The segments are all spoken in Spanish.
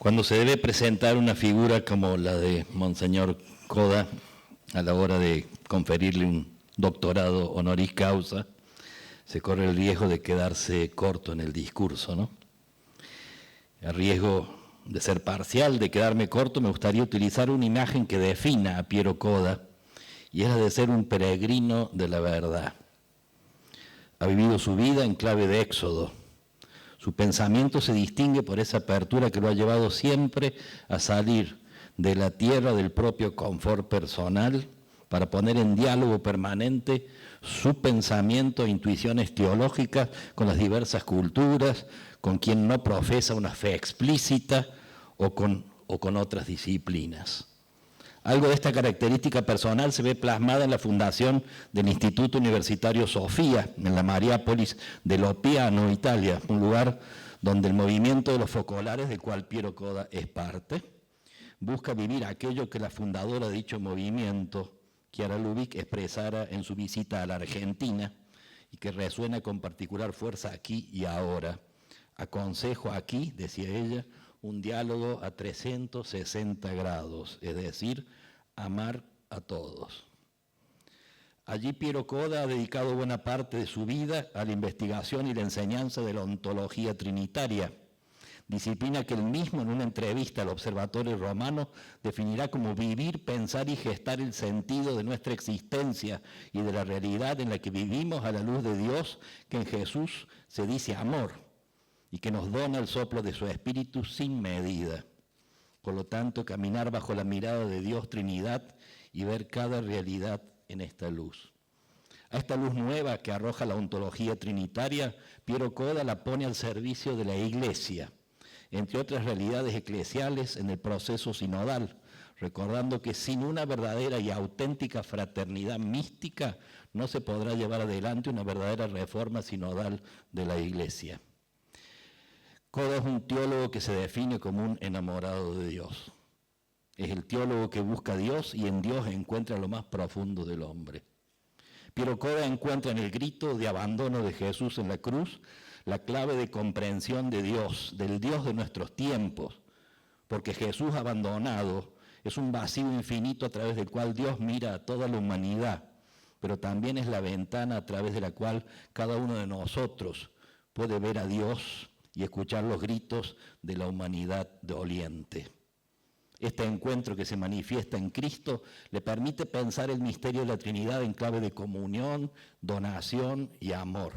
Cuando se debe presentar una figura como la de Monseñor Coda a la hora de conferirle un doctorado honoris causa, se corre el riesgo de quedarse corto en el discurso, ¿no? A riesgo de ser parcial, de quedarme corto, me gustaría utilizar una imagen que defina a Piero Coda, y es la de ser un peregrino de la verdad. Ha vivido su vida en clave de éxodo. Su pensamiento se distingue por esa apertura que lo ha llevado siempre a salir de la tierra del propio confort personal para poner en diálogo permanente su pensamiento e intuiciones teológicas con las diversas culturas, con quien no profesa una fe explícita o con otras disciplinas. Algo de esta característica personal se ve plasmada en la fundación del Instituto Universitario Sofía, en la Mariápolis de Lopiano, Italia, un lugar donde el movimiento de los focolares, del cual Piero Coda es parte, busca vivir aquello que la fundadora de dicho movimiento, Chiara Lubich, expresara en su visita a la Argentina y que resuena con particular fuerza aquí y ahora. Aconsejo aquí, decía ella, un diálogo a 360 grados, es decir, amar a todos. Allí Piero Coda ha dedicado buena parte de su vida a la investigación y la enseñanza de la ontología trinitaria, disciplina que él mismo en una entrevista al Observatorio Romano definirá como vivir, pensar y gestar el sentido de nuestra existencia y de la realidad en la que vivimos a la luz de Dios, que en Jesús se dice amor, y que nos dona el soplo de su Espíritu sin medida. Por lo tanto, caminar bajo la mirada de Dios Trinidad y ver cada realidad en esta luz. A esta luz nueva que arroja la ontología trinitaria, Piero Coda la pone al servicio de la Iglesia, entre otras realidades eclesiales en el proceso sinodal, recordando que sin una verdadera y auténtica fraternidad mística no se podrá llevar adelante una verdadera reforma sinodal de la Iglesia. Coda es un teólogo que se define como un enamorado de Dios. Es el teólogo que busca a Dios y en Dios encuentra lo más profundo del hombre. Piero Coda encuentra en el grito de abandono de Jesús en la cruz la clave de comprensión de Dios, del Dios de nuestros tiempos, porque Jesús abandonado es un vacío infinito a través del cual Dios mira a toda la humanidad, pero también es la ventana a través de la cual cada uno de nosotros puede ver a Dios y escuchar los gritos de la humanidad doliente. Este encuentro que se manifiesta en Cristo le permite pensar el misterio de la Trinidad en clave de comunión, donación y amor.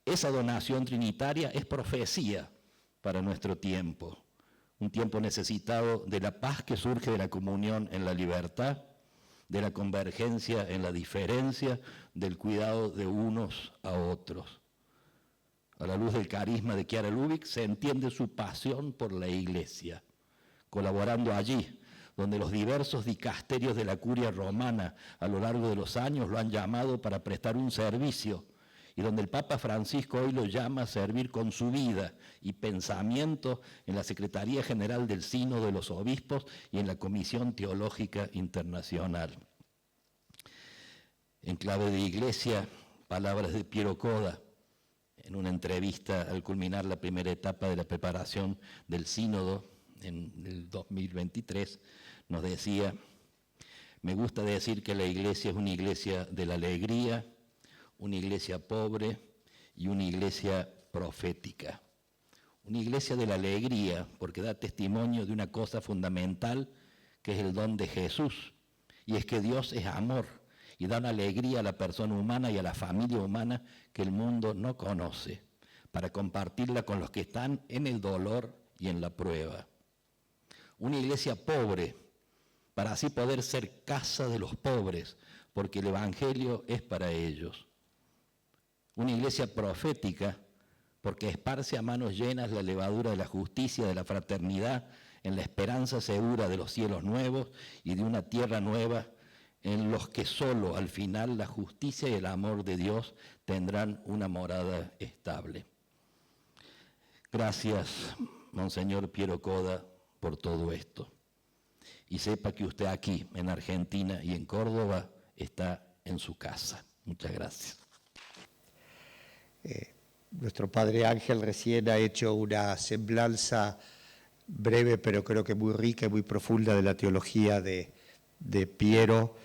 Esa donación trinitaria es profecía para nuestro tiempo, un tiempo necesitado de la paz que surge de la comunión en la libertad, de la convergencia en la diferencia, del cuidado de unos a otros. A la luz del carisma de Chiara Lubich se entiende su pasión por la Iglesia, colaborando allí, donde los diversos dicasterios de la curia romana a lo largo de los años lo han llamado para prestar un servicio, y donde el Papa Francisco hoy lo llama a servir con su vida y pensamiento en la Secretaría General del Sínodo de los Obispos y en la Comisión Teológica Internacional. En clave de Iglesia, palabras de Piero Coda, en una entrevista al culminar la primera etapa de la preparación del sínodo en el 2023, nos decía: me gusta decir que la Iglesia es una iglesia de la alegría, una iglesia pobre y una iglesia profética. Una iglesia de la alegría porque da testimonio de una cosa fundamental que es el don de Jesús, y es que Dios es amor y da una alegría a la persona humana y a la familia humana que el mundo no conoce, para compartirla con los que están en el dolor y en la prueba. Una iglesia pobre, para así poder ser casa de los pobres, porque el Evangelio es para ellos. Una iglesia profética, porque esparce a manos llenas la levadura de la justicia, de la fraternidad, en la esperanza segura de los cielos nuevos y de una tierra nueva, en los que solo al final la justicia y el amor de Dios tendrán una morada estable. Gracias, Monseñor Piero Coda, por todo esto. Y sepa que usted aquí, en Argentina y en Córdoba, está en su casa. Muchas gracias. Nuestro padre Ángel recién ha hecho una semblanza breve, pero creo que muy rica y muy profunda de la teología de Piero.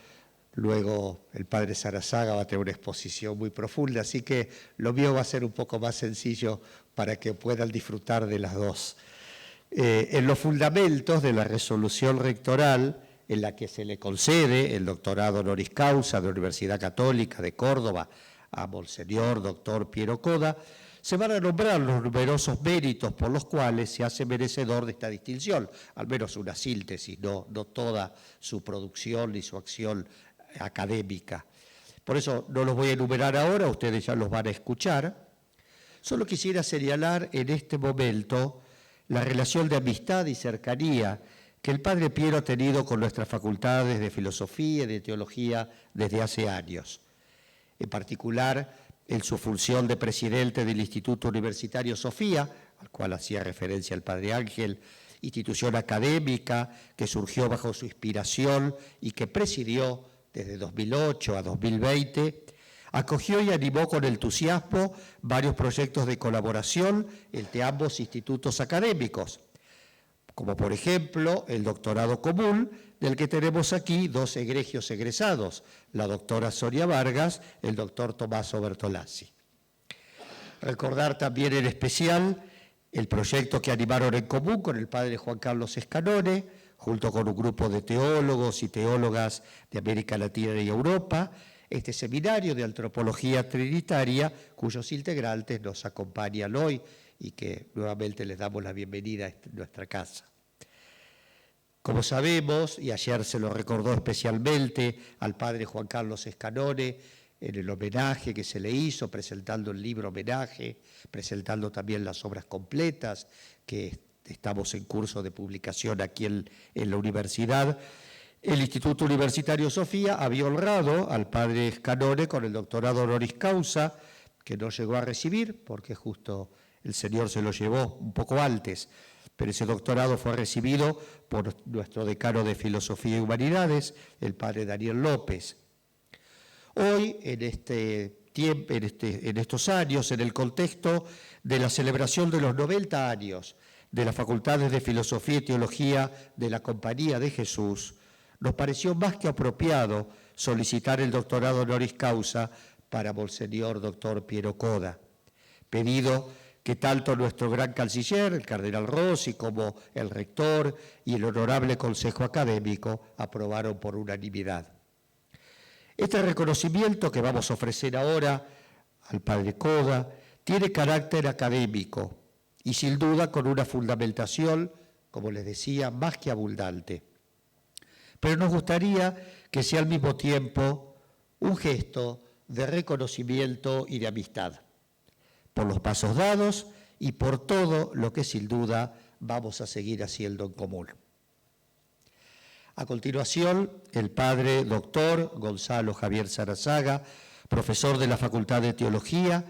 Luego el padre Sarazaga va a tener una exposición muy profunda, así que lo mío va a ser un poco más sencillo para que puedan disfrutar de las dos. En los fundamentos de la resolución rectoral, en la que se le concede el doctorado honoris causa de la Universidad Católica de Córdoba a Monseñor Dr. Piero Coda, se van a nombrar los numerosos méritos por los cuales se hace merecedor de esta distinción, al menos una síntesis, no toda su producción ni su acción académica. Por eso no los voy a enumerar ahora, ustedes ya los van a escuchar. Solo quisiera señalar en este momento la relación de amistad y cercanía que el padre Piero ha tenido con nuestras facultades de filosofía y de teología desde hace años. En particular, en su función de presidente del Instituto Universitario Sofía, al cual hacía referencia el padre Ángel, institución académica que surgió bajo su inspiración y que presidió desde 2008 a 2020, acogió y animó con entusiasmo varios proyectos de colaboración entre ambos institutos académicos, como por ejemplo el doctorado común, del que tenemos aquí dos egregios egresados, la doctora Sonia Vargas, el doctor Tommaso Bertolazzi. Recordar también en especial el proyecto que animaron en común con el padre Juan Carlos Escanone, junto con un grupo de teólogos y teólogas de América Latina y Europa, este seminario de antropología trinitaria, cuyos integrantes nos acompañan hoy y que nuevamente les damos la bienvenida a nuestra casa. Como sabemos, y ayer se lo recordó especialmente al padre Juan Carlos Escanone en el homenaje que se le hizo, presentando el libro homenaje, presentando también las obras completas que estamos en curso de publicación aquí en la universidad. El Instituto Universitario Sofía había honrado al padre Escanone con el doctorado honoris causa, que no llegó a recibir, porque justo el Señor se lo llevó un poco antes, pero ese doctorado fue recibido por nuestro decano de Filosofía y Humanidades, el padre Daniel López. Hoy, en estos años, en el contexto de la celebración de los 90 años de las Facultades de Filosofía y Teología de la Compañía de Jesús, nos pareció más que apropiado solicitar el doctorado honoris causa para Monseñor Dr. Piero Coda, pedido que tanto nuestro gran canciller, el cardenal Rossi, como el rector y el honorable Consejo Académico aprobaron por unanimidad. Este reconocimiento que vamos a ofrecer ahora al padre Coda tiene carácter académico y sin duda con una fundamentación, como les decía, más que abundante. Pero nos gustaría que sea al mismo tiempo un gesto de reconocimiento y de amistad, por los pasos dados y por todo lo que sin duda vamos a seguir haciendo en común. A continuación, el padre doctor Gonzalo Javier Sarazaga, profesor de la Facultad de Teología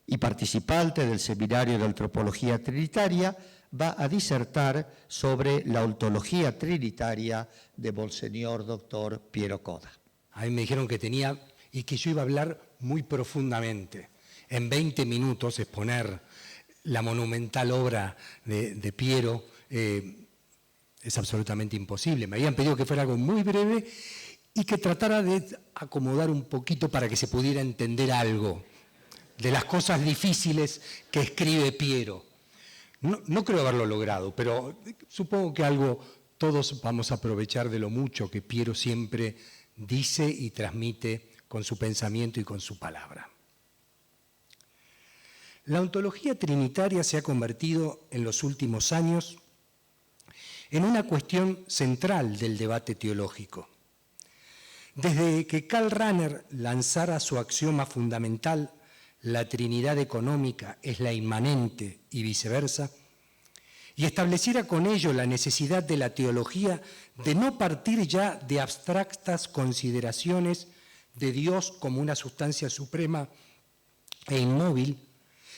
y participante del Seminario de Antropología Trinitaria, va a disertar sobre la ontología trinitaria de Monseñor Dr. Piero Coda. A mí me dijeron que tenía y que yo iba a hablar muy profundamente. En 20 minutos exponer la monumental obra de Piero es absolutamente imposible. Me habían pedido que fuera algo muy breve y que tratara de acomodar un poquito para que se pudiera entender algo de las cosas difíciles que escribe Piero. No creo haberlo logrado, pero supongo que algo todos vamos a aprovechar de lo mucho que Piero siempre dice y transmite con su pensamiento y con su palabra. La ontología trinitaria se ha convertido en los últimos años en una cuestión central del debate teológico. Desde que Karl Rahner lanzara su axioma fundamental, la Trinidad económica es la inmanente y viceversa, y estableciera con ello la necesidad de la teología de no partir ya de abstractas consideraciones de Dios como una sustancia suprema e inmóvil,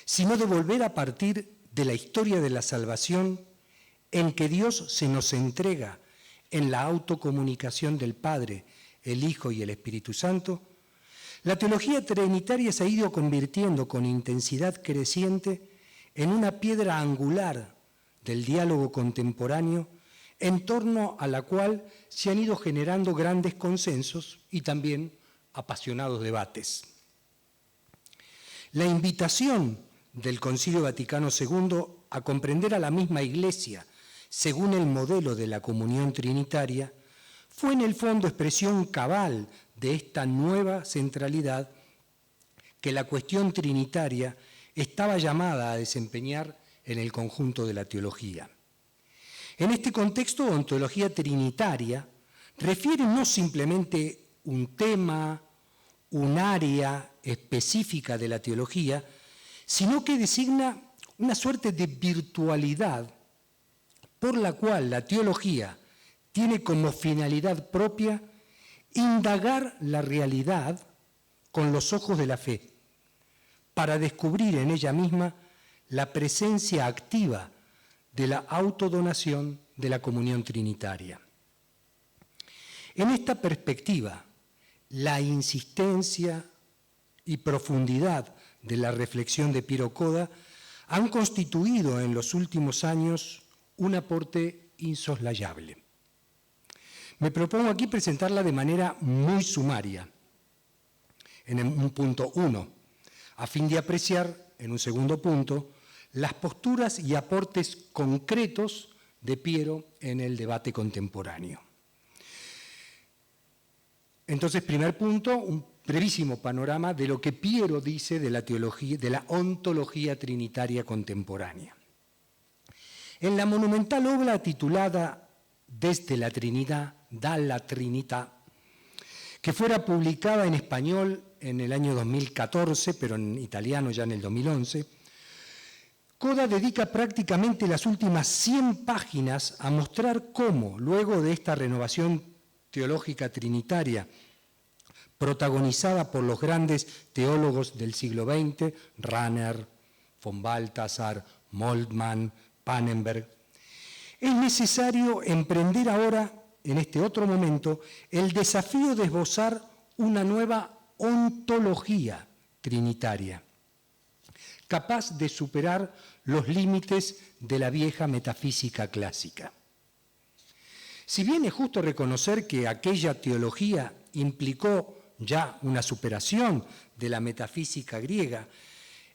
sino de volver a partir de la historia de la salvación en que Dios se nos entrega en la autocomunicación del Padre, el Hijo y el Espíritu Santo. La teología trinitaria se ha ido convirtiendo con intensidad creciente en una piedra angular del diálogo contemporáneo en torno a la cual se han ido generando grandes consensos y también apasionados debates. La invitación del Concilio Vaticano II a comprender a la misma Iglesia según el modelo de la comunión trinitaria fue en el fondo expresión cabal de esta nueva centralidad que la cuestión trinitaria estaba llamada a desempeñar en el conjunto de la teología. En este contexto, ontología trinitaria refiere no simplemente un tema, un área específica de la teología, sino que designa una suerte de virtualidad por la cual la teología tiene como finalidad propia indagar la realidad con los ojos de la fe, para descubrir en ella misma la presencia activa de la autodonación de la comunión trinitaria. En esta perspectiva, la insistencia y profundidad de la reflexión de Piero Coda han constituido en los últimos años un aporte insoslayable. Me propongo aquí presentarla de manera muy sumaria, en un punto 1, a fin de apreciar, en un segundo punto, las posturas y aportes concretos de Piero en el debate contemporáneo. Entonces, primer punto, un brevísimo panorama de lo que Piero dice de la teología, de la ontología trinitaria contemporánea. En la monumental obra titulada Desde la Trinidad, dalla Trinità, que fuera publicada en español en el año 2014, pero en italiano ya en el 2011, Coda dedica prácticamente las últimas 100 páginas a mostrar cómo, luego de esta renovación teológica trinitaria, protagonizada por los grandes teólogos del siglo XX, Rahner, von Balthasar, Moltmann, Pannenberg, es necesario emprender ahora, en este otro momento, el desafío de esbozar una nueva ontología trinitaria, capaz de superar los límites de la vieja metafísica clásica. Si bien es justo reconocer que aquella teología implicó ya una superación de la metafísica griega,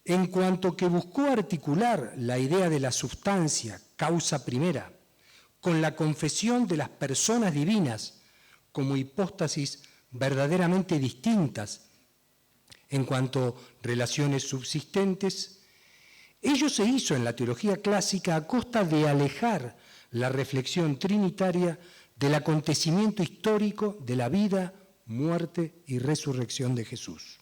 en cuanto que buscó articular la idea de la substancia, causa primera, con la confesión de las personas divinas como hipóstasis verdaderamente distintas en cuanto a relaciones subsistentes, ello se hizo en la teología clásica a costa de alejar la reflexión trinitaria del acontecimiento histórico de la vida, muerte y resurrección de Jesús.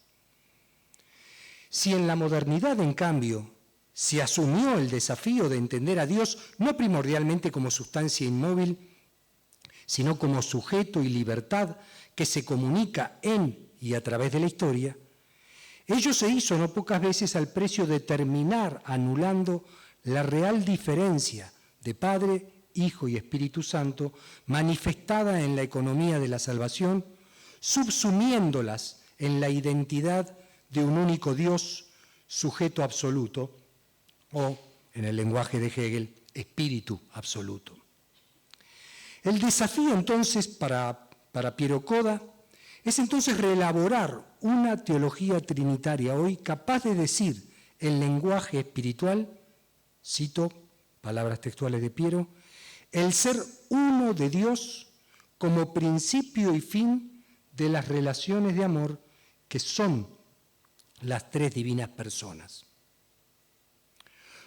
Si en la modernidad, en cambio, se asumió el desafío de entender a Dios no primordialmente como sustancia inmóvil, sino como sujeto y libertad que se comunica en y a través de la historia, ello se hizo no pocas veces al precio de terminar anulando la real diferencia de Padre, Hijo y Espíritu Santo manifestada en la economía de la salvación, subsumiéndolas en la identidad de un único Dios, sujeto absoluto, o, en el lenguaje de Hegel, espíritu absoluto. El desafío entonces para Piero Coda es entonces reelaborar una teología trinitaria hoy capaz de decir en lenguaje espiritual, cito palabras textuales de Piero, el ser uno de Dios como principio y fin de las relaciones de amor que son las tres divinas personas.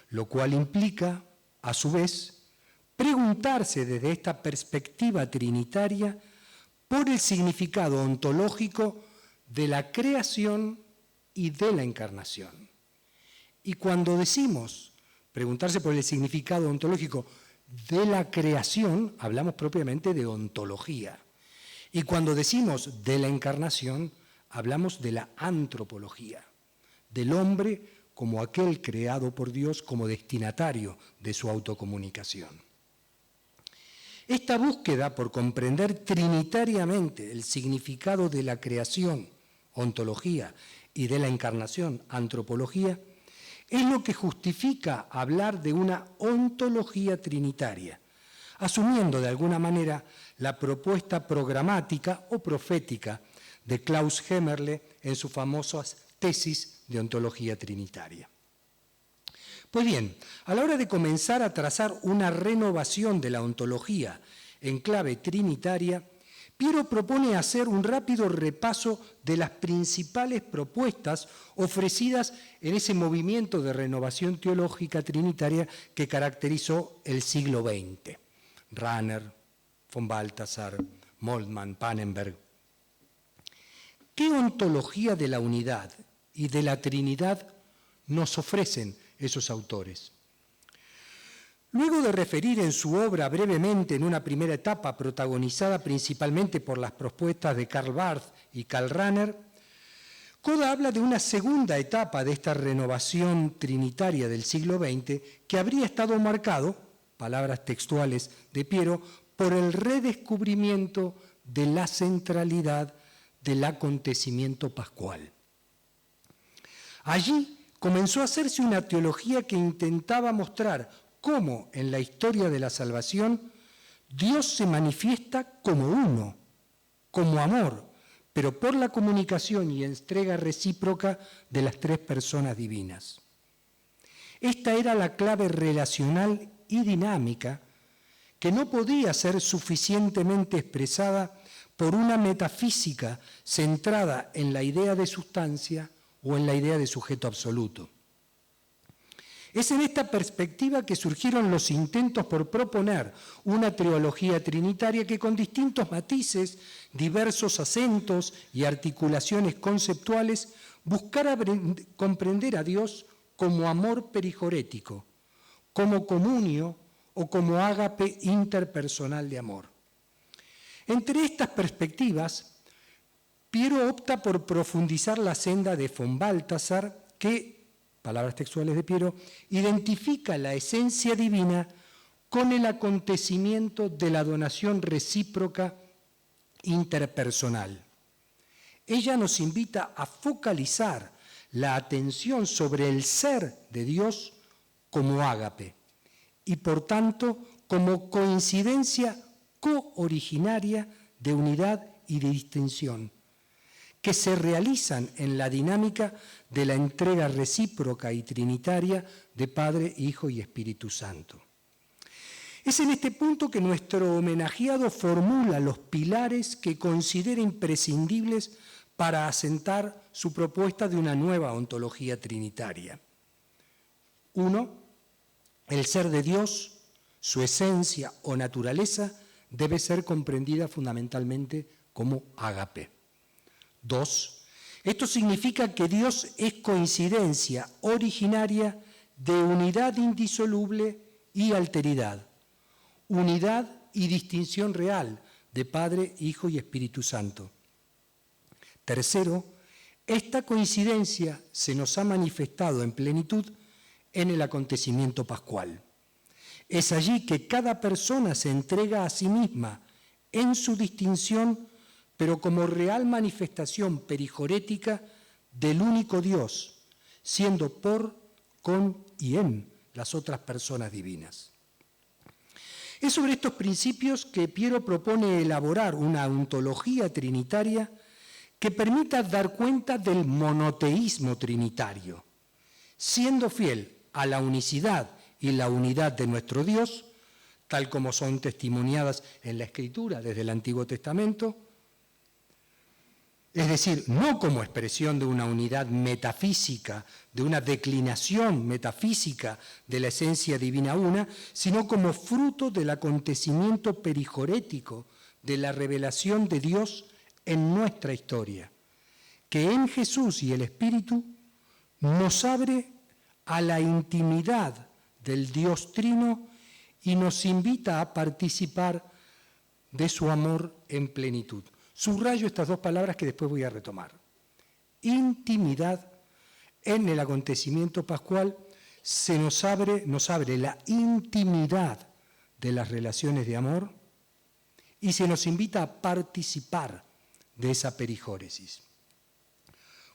Lo cual implica, a su vez, preguntarse desde esta perspectiva trinitaria por el significado ontológico de la creación y de la encarnación. Y cuando decimos preguntarse por el significado ontológico de la creación, hablamos propiamente de ontología. Y cuando decimos de la encarnación, hablamos de la antropología, del hombre como aquel creado por Dios como destinatario de su autocomunicación. Esta búsqueda por comprender trinitariamente el significado de la creación, ontología, y de la encarnación, antropología, es lo que justifica hablar de una ontología trinitaria, asumiendo de alguna manera la propuesta programática o profética de Klaus Hemmerle en sus famosas tesis de ontología trinitaria. Pues bien, a la hora de comenzar a trazar una renovación de la ontología en clave trinitaria, Piero propone hacer un rápido repaso de las principales propuestas ofrecidas en ese movimiento de renovación teológica trinitaria que caracterizó el siglo XX. Rahner, von Balthasar, Moltmann, Pannenberg. ¿Qué ontología de la unidad y de la Trinidad nos ofrecen esos autores? Luego de referir en su obra brevemente en una primera etapa protagonizada principalmente por las propuestas de Karl Barth y Karl Rahner, Coda habla de una segunda etapa de esta renovación trinitaria del siglo XX que habría estado marcado, palabras textuales de Piero, por el redescubrimiento de la centralidad del acontecimiento pascual. Allí comenzó a hacerse una teología que intentaba mostrar cómo en la historia de la salvación Dios se manifiesta como uno, como amor, pero por la comunicación y entrega recíproca de las tres personas divinas. Esta era la clave relacional y dinámica que no podía ser suficientemente expresada por una metafísica centrada en la idea de sustancia o en la idea de sujeto absoluto. Es en esta perspectiva que surgieron los intentos por proponer una teología trinitaria que con distintos matices, diversos acentos y articulaciones conceptuales buscara comprender a Dios como amor perijorético, como comunio o como ágape interpersonal de amor. Entre estas perspectivas, Piero opta por profundizar la senda de von Balthasar, que, palabras textuales de Piero, identifica la esencia divina con el acontecimiento de la donación recíproca interpersonal. Ella nos invita a focalizar la atención sobre el ser de Dios como ágape y, por tanto, como coincidencia cooriginaria de unidad y de distinción, que se realizan en la dinámica de la entrega recíproca y trinitaria de Padre, Hijo y Espíritu Santo. Es en este punto que nuestro homenajeado formula los pilares que considera imprescindibles para asentar su propuesta de una nueva ontología trinitaria. 1. El ser de Dios, su esencia o naturaleza, debe ser comprendida fundamentalmente como ágape. 2. Esto significa que Dios es coincidencia originaria de unidad indisoluble y alteridad, unidad y distinción real de Padre, Hijo y Espíritu Santo. 3. Esta coincidencia se nos ha manifestado en plenitud en el acontecimiento pascual. Es allí que cada persona se entrega a sí misma en su distinción, pero como real manifestación perijorética del único Dios, siendo por, con y en las otras personas divinas. Es sobre estos principios que Piero propone elaborar una ontología trinitaria que permita dar cuenta del monoteísmo trinitario, siendo fiel a la unicidad y la unidad de nuestro Dios, tal como son testimoniadas en la Escritura desde el Antiguo Testamento, es decir, no como expresión de una unidad metafísica, de una declinación metafísica de la esencia divina una, sino como fruto del acontecimiento perijorético de la revelación de Dios en nuestra historia, que en Jesús y el Espíritu nos abre a la intimidad del Dios Trino y nos invita a participar de su amor en plenitud. Subrayo estas dos palabras que después voy a retomar. Intimidad en el acontecimiento pascual nos abre la intimidad de las relaciones de amor y se nos invita a participar de esa perijóresis.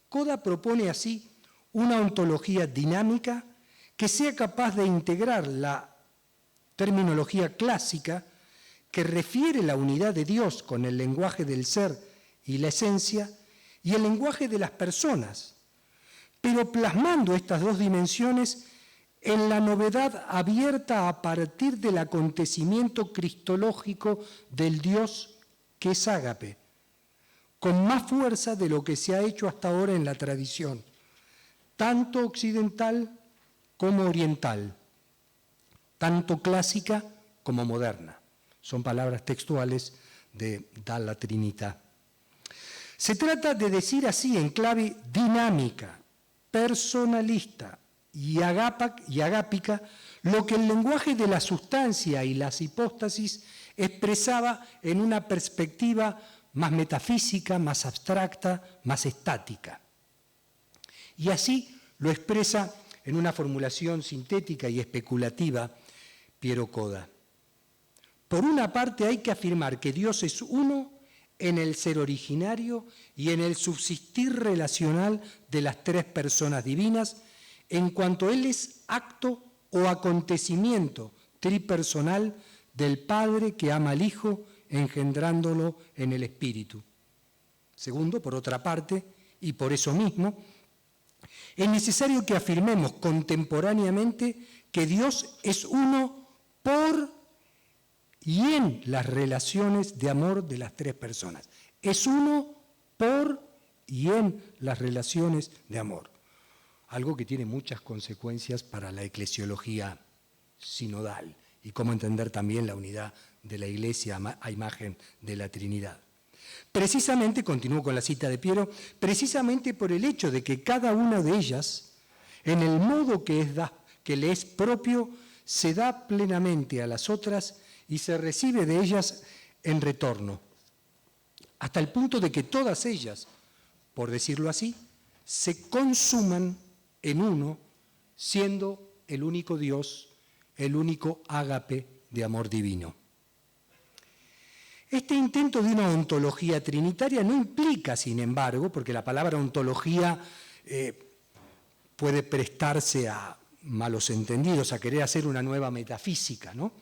Coda propone así una ontología dinámica que sea capaz de integrar la terminología clásica que refiere la unidad de Dios con el lenguaje del ser y la esencia y el lenguaje de las personas, pero plasmando estas dos dimensiones en la novedad abierta a partir del acontecimiento cristológico del Dios que es ágape, con más fuerza de lo que se ha hecho hasta ahora en la tradición, tanto occidental como oriental, tanto clásica como moderna. Son palabras textuales de Dalla Trinità. Se trata de decir así en clave dinámica, personalista y agápica lo que el lenguaje de la sustancia y las hipóstasis expresaba en una perspectiva más metafísica, más abstracta, más estática. Y así lo expresa en una formulación sintética y especulativa Piero Coda. Por una parte hay que afirmar que Dios es uno en el ser originario y en el subsistir relacional de las tres personas divinas, en cuanto Él es acto o acontecimiento tripersonal del Padre que ama al Hijo, engendrándolo en el Espíritu. Segundo, por otra parte, y por eso mismo, es necesario que afirmemos contemporáneamente que Dios es uno por y en las relaciones de amor de las tres personas. Es uno por y en las relaciones de amor. Algo que tiene muchas consecuencias para la eclesiología sinodal y cómo entender también la unidad de la Iglesia a imagen de la Trinidad. Precisamente, continúo con la cita de Piero, precisamente por el hecho de que cada una de ellas, en el modo que le es propio, se da plenamente a las otras y se recibe de ellas en retorno, hasta el punto de que todas ellas, por decirlo así, se consuman en uno, siendo el único Dios, el único ágape de amor divino. Este intento de una ontología trinitaria no implica, sin embargo, porque la palabra ontología puede prestarse a malos entendidos, a querer hacer una nueva metafísica, ¿no?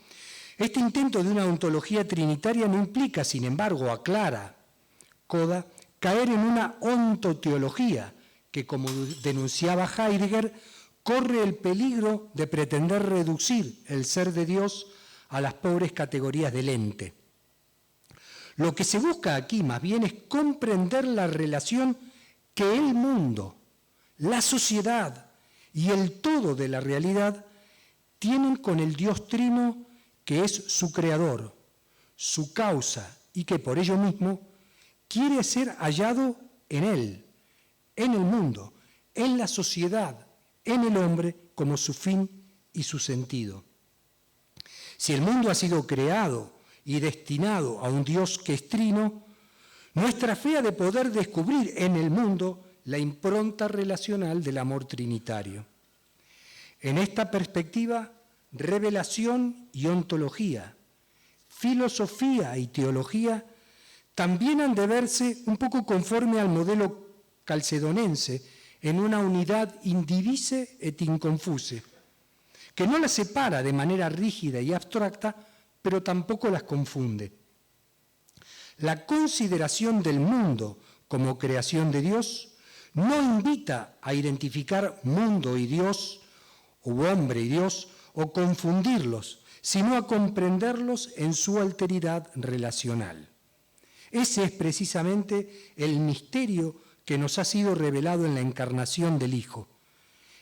Este intento de una ontología trinitaria no implica, sin embargo, aclara Coda, caer en una ontoteología que, como denunciaba Heidegger, corre el peligro de pretender reducir el ser de Dios a las pobres categorías del ente. Lo que se busca aquí más bien es comprender la relación que el mundo, la sociedad y el todo de la realidad tienen con el Dios trino que es su creador, su causa y que por ello mismo quiere ser hallado en él, en el mundo, en la sociedad, en el hombre como su fin y su sentido. Si el mundo ha sido creado y destinado a un Dios que es trino, nuestra fe ha de poder descubrir en el mundo la impronta relacional del amor trinitario. En esta perspectiva, revelación y ontología, filosofía y teología también han de verse un poco conforme al modelo calcedonense en una unidad indivise et inconfuse, que no las separa de manera rígida y abstracta, pero tampoco las confunde. La consideración del mundo como creación de Dios no invita a identificar mundo y Dios, o hombre y Dios, o confundirlos, sino a comprenderlos en su alteridad relacional. Ese es precisamente el misterio que nos ha sido revelado en la encarnación del Hijo,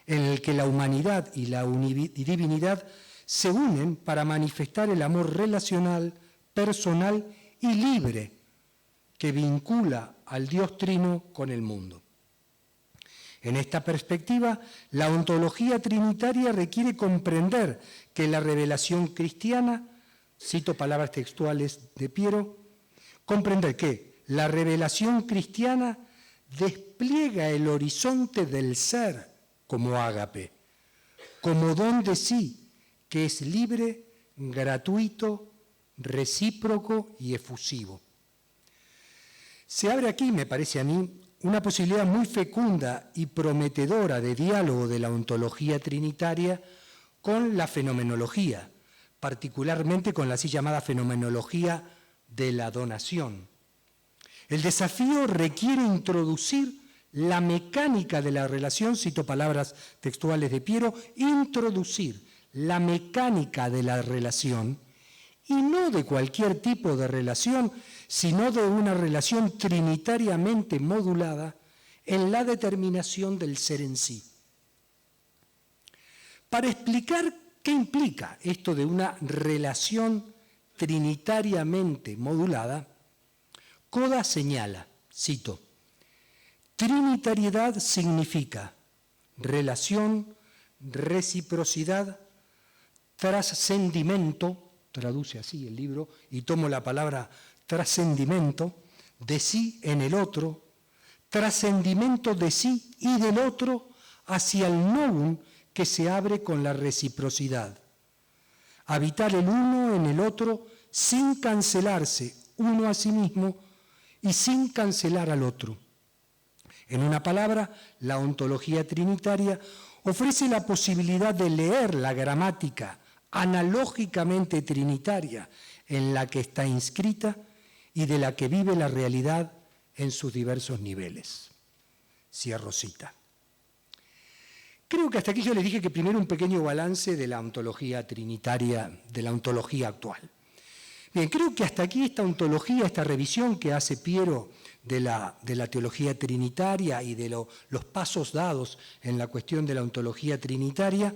en el que la humanidad y la divinidad se unen para manifestar el amor relacional, personal y libre que vincula al Dios Trino con el mundo. En esta perspectiva, la ontología trinitaria requiere comprender que la revelación cristiana, cito palabras textuales de Piero, comprender que la revelación cristiana despliega el horizonte del ser como ágape, como don de sí, que es libre, gratuito, recíproco y efusivo. Se abre aquí, me parece a mí, una posibilidad muy fecunda y prometedora de diálogo de la ontología trinitaria con la fenomenología, particularmente con la así llamada fenomenología de la donación. El desafío requiere introducir la mecánica de la relación, cito palabras textuales de Piero, introducir la mecánica de la relación, y no de cualquier tipo de relación, sino de una relación trinitariamente modulada en la determinación del ser en sí. Para explicar qué implica esto de una relación trinitariamente modulada, Coda señala, cito, trinitariedad significa relación, reciprocidad, trascendimento, traduce así el libro, y tomo la palabra trascendimento, de sí en el otro, trascendimiento de sí y del otro hacia el novum que se abre con la reciprocidad. Habitar el uno en el otro sin cancelarse uno a sí mismo y sin cancelar al otro. En una palabra, la ontología trinitaria ofrece la posibilidad de leer la gramática analógicamente trinitaria en la que está inscrita y de la que vive la realidad en sus diversos niveles. Cierro cita. Creo que hasta aquí yo les dije que primero un pequeño balance de la ontología trinitaria, de la ontología actual. Bien, creo que hasta aquí esta ontología, esta revisión que hace Piero de la teología trinitaria y de los pasos dados en la cuestión de la ontología trinitaria,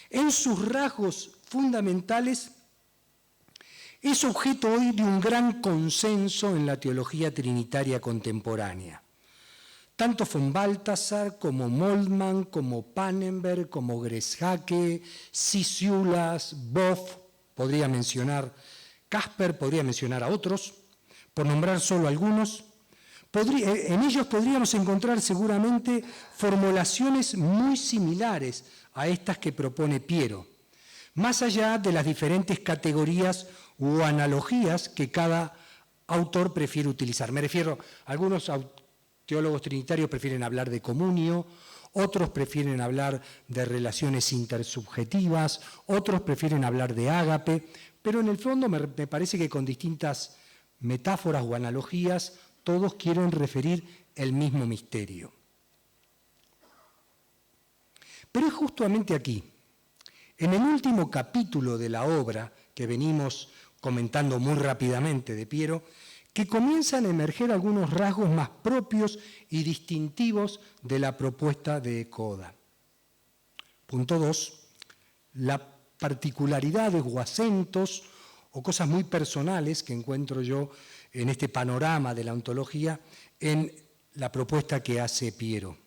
en sus rasgos fundamentales es objeto hoy de un gran consenso en la teología trinitaria contemporánea. Tanto von Balthasar como Moltmann, como Pannenberg, como Greshake, Sisiulas, Boff, podría mencionar Casper, podría mencionar a otros, por nombrar solo algunos. En ellos podríamos encontrar seguramente formulaciones muy similares a estas que propone Piero, más allá de las diferentes categorías u analogías que cada autor prefiere utilizar. Me refiero a algunos teólogos trinitarios prefieren hablar de comunio, otros prefieren hablar de relaciones intersubjetivas, otros prefieren hablar de ágape, pero en el fondo me parece que con distintas metáforas o analogías todos quieren referir el mismo misterio. Pero es justamente aquí, en el último capítulo de la obra que venimos comentando muy rápidamente de Piero, que comienzan a emerger algunos rasgos más propios y distintivos de la propuesta de Coda. Punto 2. La particularidades o acentos o cosas muy personales que encuentro yo en este panorama de la ontología en la propuesta que hace Piero.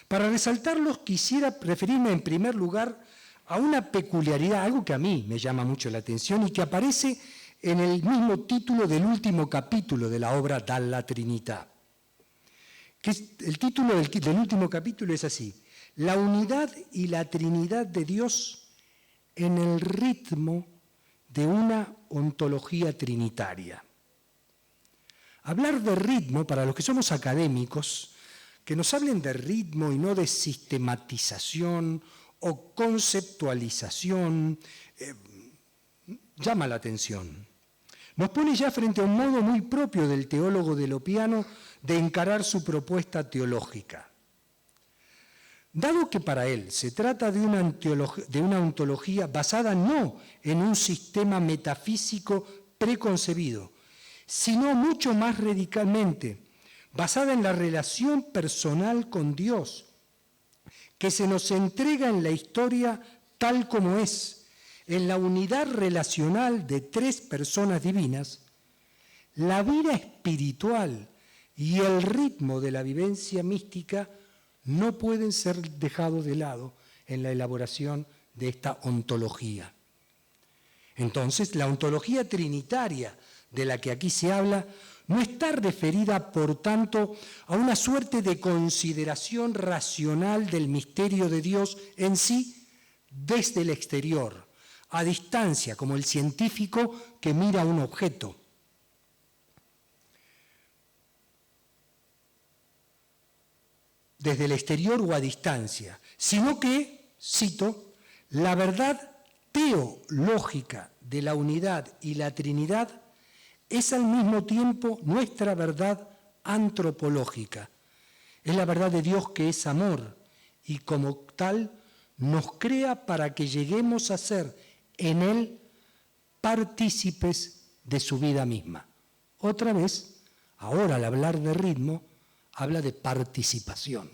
Para resaltarlos quisiera referirme en primer lugar a una peculiaridad, algo que a mí me llama mucho la atención y que aparece en el mismo título del último capítulo de la obra Dalla Trinità. El título del último capítulo es así: la unidad y la Trinidad de Dios en el ritmo de una ontología trinitaria. Hablar de ritmo, para los que somos académicos, que nos hablen de ritmo y no de sistematización o conceptualización, llama la atención. Nos pone ya frente a un modo muy propio del teólogo delopiano de encarar su propuesta teológica. Dado que para él se trata de una ontología basada no en un sistema metafísico preconcebido, sino mucho más radicalmente basada en la relación personal con Dios, que se nos entrega en la historia tal como es, en la unidad relacional de tres personas divinas, la vida espiritual y el ritmo de la vivencia mística no pueden ser dejados de lado en la elaboración de esta ontología. Entonces, la ontología trinitaria de la que aquí se habla no está referida, por tanto, a una suerte de consideración racional del misterio de Dios en sí desde el exterior, a distancia, como el científico que mira un objeto. desde el exterior o a distancia, sino que, cito, la verdad teológica de la unidad y la Trinidad es al mismo tiempo nuestra verdad antropológica. Es la verdad de Dios que es amor y como tal nos crea para que lleguemos a ser en Él partícipes de su vida misma. Otra vez, ahora al hablar de ritmo, habla de participación.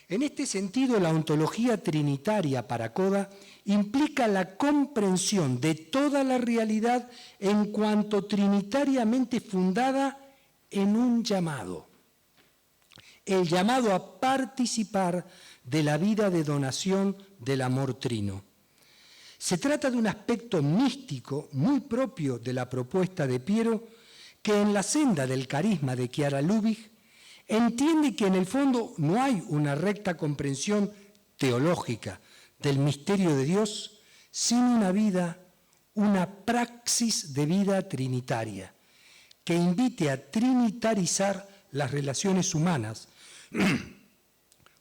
En este sentido, la ontología trinitaria para Coda implica la comprensión de toda la realidad en cuanto trinitariamente fundada en un llamado. El llamado a participar de la vida de donación del amor trino. Se trata de un aspecto místico muy propio de la propuesta de Piero, que en la senda del carisma de Chiara Lubich entiende que en el fondo no hay una recta comprensión teológica del misterio de Dios, sino una praxis de vida trinitaria, que invite a trinitarizar las relaciones humanas,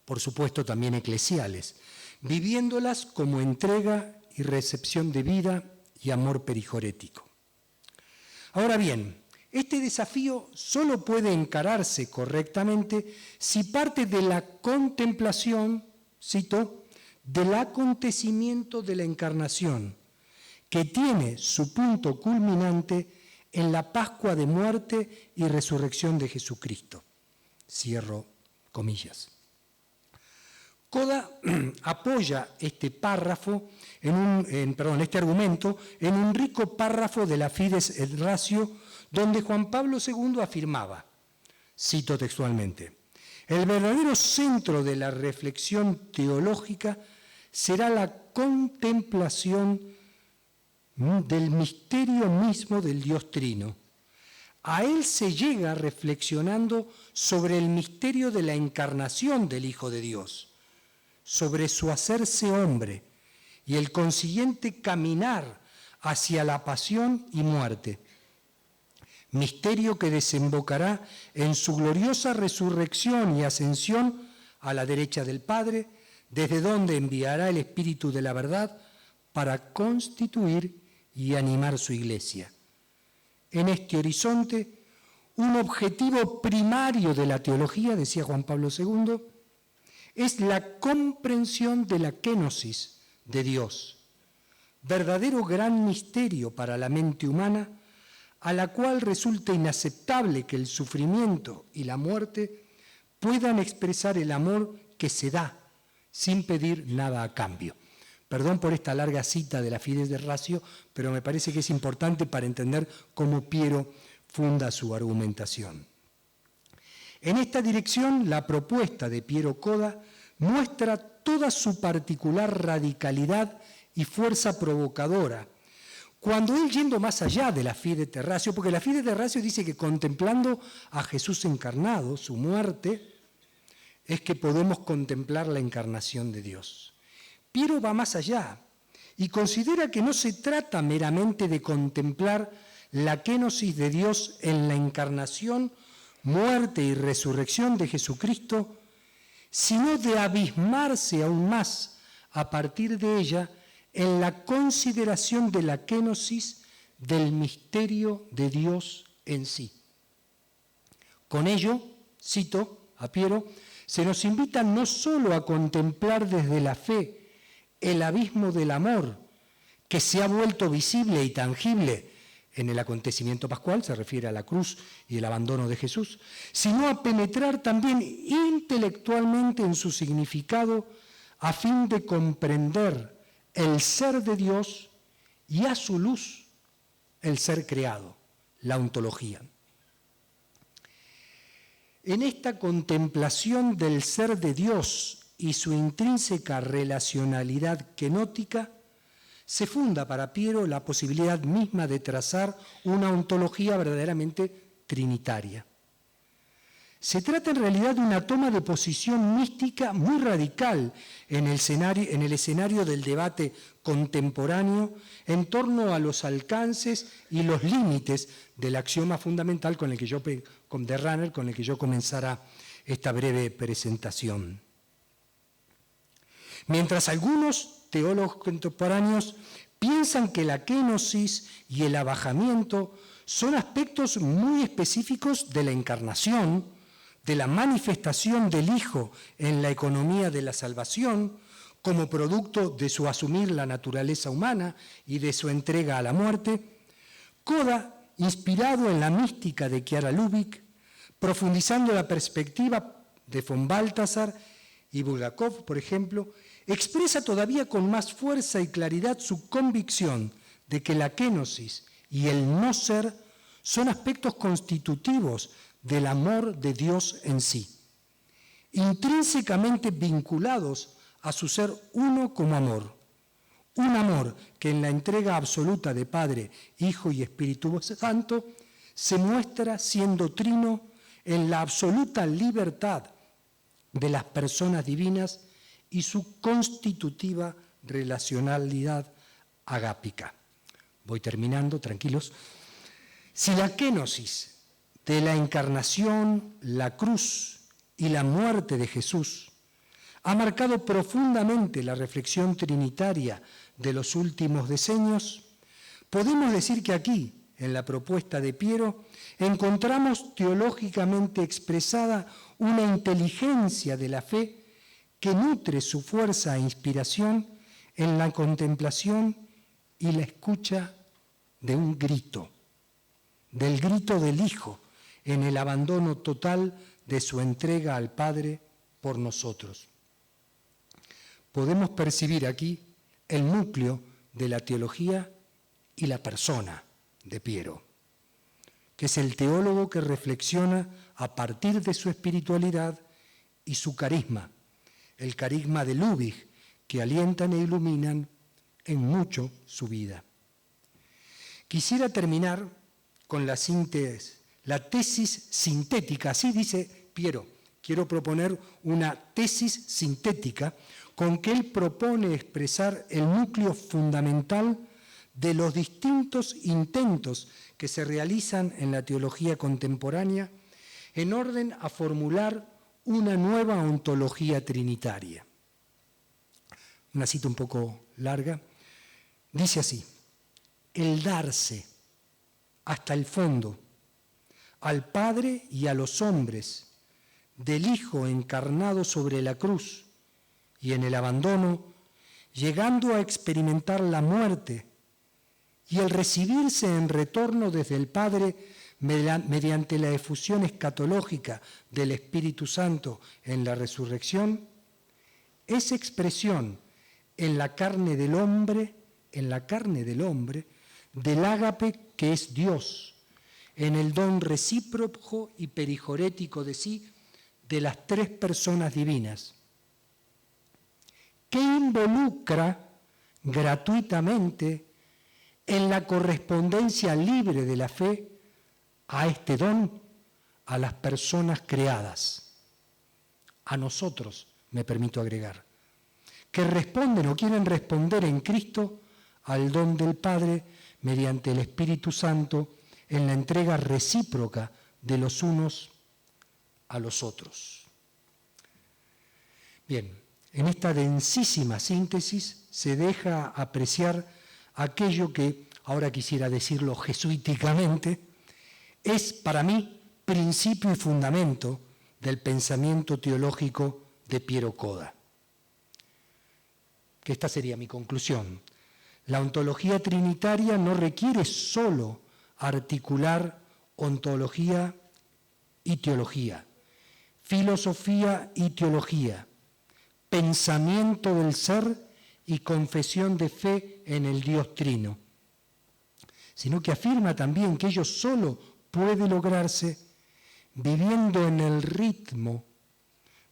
por supuesto también eclesiales, viviéndolas como entrega y recepción de vida y amor perijorético. Ahora bien, este desafío solo puede encararse correctamente si parte de la contemplación, cito, del acontecimiento de la encarnación, que tiene su punto culminante en la Pascua de muerte y resurrección de Jesucristo. Cierro comillas. Coda apoya este párrafo, este argumento, en un rico párrafo de la Fides et Ratio, donde Juan Pablo II afirmaba, cito textualmente, el verdadero centro de la reflexión teológica será la contemplación del misterio mismo del Dios Trino. A él se llega reflexionando sobre el misterio de la encarnación del Hijo de Dios, sobre su hacerse hombre y el consiguiente caminar hacia la pasión y muerte. Misterio que desembocará en su gloriosa resurrección y ascensión a la derecha del Padre, desde donde enviará el Espíritu de la verdad para constituir y animar su iglesia. En este horizonte, un objetivo primario de la teología, decía Juan Pablo II, es la comprensión de la kenosis de Dios, verdadero gran misterio para la mente humana, a la cual resulta inaceptable que el sufrimiento y la muerte puedan expresar el amor que se da sin pedir nada a cambio. Perdón por esta larga cita de la Fides et Ratio, pero me parece que es importante para entender cómo Piero funda su argumentación. En esta dirección, la propuesta de Piero Coda muestra toda su particular radicalidad y fuerza provocadora, cuando él yendo más allá de la Fides et Ratio, porque la Fides et Ratio dice que contemplando a Jesús encarnado, su muerte, es que podemos contemplar la encarnación de Dios. Piero va más allá y considera que no se trata meramente de contemplar la kenosis de Dios en la encarnación, muerte y resurrección de Jesucristo, sino de abismarse aún más a partir de ella en la consideración de la kenosis del misterio de Dios en sí. Con ello, cito a Piero, se nos invita no solo a contemplar desde la fe el abismo del amor que se ha vuelto visible y tangible en el acontecimiento pascual, se refiere a la cruz y el abandono de Jesús, sino a penetrar también intelectualmente en su significado a fin de comprender el ser de Dios y a su luz el ser creado, la ontología. En esta contemplación del ser de Dios y su intrínseca relacionalidad kenótica, se funda para Piero la posibilidad misma de trazar una ontología verdaderamente trinitaria. Se trata en realidad de una toma de posición mística muy radical en el escenario del debate contemporáneo en torno a los alcances y los límites del axioma fundamental de Runner con el que yo comenzara esta breve presentación. Mientras algunos teólogos contemporáneos piensan que la kenosis y el abajamiento son aspectos muy específicos de la encarnación, de la manifestación del Hijo en la economía de la salvación, como producto de su asumir la naturaleza humana y de su entrega a la muerte, Coda, inspirado en la mística de Chiara Lubich, profundizando la perspectiva de von Balthasar y Bulgakov, por ejemplo, expresa todavía con más fuerza y claridad su convicción de que la kenosis y el no ser son aspectos constitutivos del amor de Dios en sí, intrínsecamente vinculados a su ser uno como amor, un amor que en la entrega absoluta de Padre, Hijo y Espíritu Santo se muestra siendo trino en la absoluta libertad de las personas divinas y su constitutiva relacionalidad agápica. Voy terminando, tranquilos. Si la kenosis de la encarnación, la cruz y la muerte de Jesús ha marcado profundamente la reflexión trinitaria de los últimos decenios, podemos decir que aquí, en la propuesta de Piero, encontramos teológicamente expresada una inteligencia de la fe que nutre su fuerza e inspiración en la contemplación y la escucha de un grito, del grito del Hijo, en el abandono total de su entrega al Padre por nosotros. Podemos percibir aquí el núcleo de la teología y la persona de Piero, que es el teólogo que reflexiona a partir de su espiritualidad y su carisma, el carisma de Lubich, que alientan e iluminan en mucho su vida. Quisiera terminar con la tesis sintética, así dice Piero. Quiero proponer una tesis sintética con que él propone expresar el núcleo fundamental de los distintos intentos que se realizan en la teología contemporánea en orden a formular una nueva ontología trinitaria. Una cita un poco larga. Dice así: el darse hasta el fondo al Padre y a los hombres del Hijo encarnado sobre la cruz y en el abandono, llegando a experimentar la muerte y el recibirse en retorno desde el Padre mediante la efusión escatológica del Espíritu Santo en la resurrección, es expresión en la carne del hombre, del ágape que es Dios, en el don recíproco y perijorético de sí de las tres personas divinas, que involucra gratuitamente en la correspondencia libre de la fe a este don a las personas creadas, a nosotros, me permito agregar, que responden o quieren responder en Cristo al don del Padre mediante el Espíritu Santo en la entrega recíproca de los unos a los otros. Bien, en esta densísima síntesis se deja apreciar aquello que, ahora quisiera decirlo jesuíticamente, es para mí principio y fundamento del pensamiento teológico de Piero Coda. Que esta sería mi conclusión. La ontología trinitaria no requiere solo articular ontología y teología, filosofía y teología, pensamiento del ser y confesión de fe en el Dios Trino, sino que afirma también que ello solo puede lograrse viviendo en el ritmo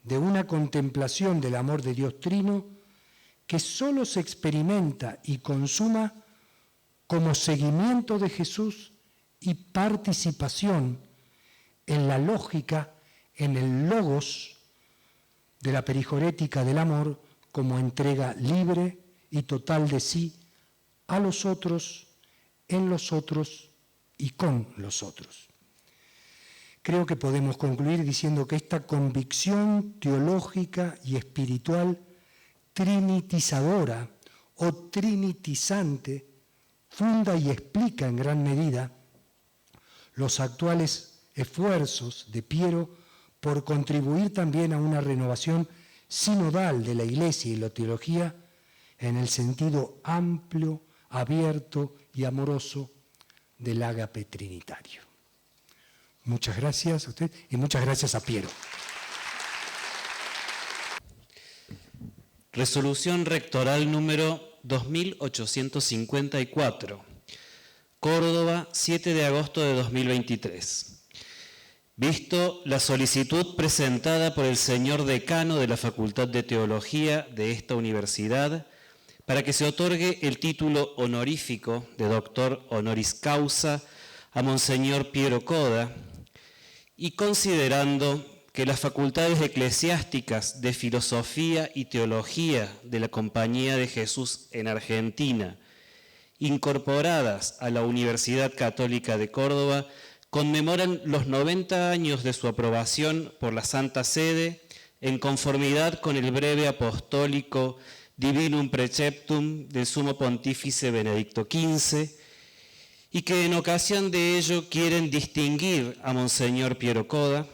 de una contemplación del amor de Dios Trino que solo se experimenta y consuma como seguimiento de Jesús y participación en la lógica, en el logos de la perijorética del amor como entrega libre y total de sí a los otros, en los otros y con los otros. creo que podemos concluir diciendo que esta convicción teológica y espiritual trinitizadora o trinitizante funda y explica en gran medida los actuales esfuerzos de Piero por contribuir también a una renovación sinodal de la Iglesia y la teología en el sentido amplio, abierto y amoroso del ágape trinitario. Muchas gracias a usted y muchas gracias a Piero. Resolución rectoral número 2854, Córdoba, 7 de agosto de 2023. Visto la solicitud presentada por el señor decano de la Facultad de Teología de esta universidad para que se otorgue el título honorífico de doctor honoris causa a Monseñor Piero Coda, y considerando que las facultades eclesiásticas de Filosofía y Teología de la Compañía de Jesús en Argentina, incorporadas a la Universidad Católica de Córdoba, conmemoran los 90 años de su aprobación por la Santa Sede en conformidad con el breve apostólico Divinum Preceptum del Sumo Pontífice Benedicto XV, y que en ocasión de ello quieren distinguir a Monseñor Piero Coda,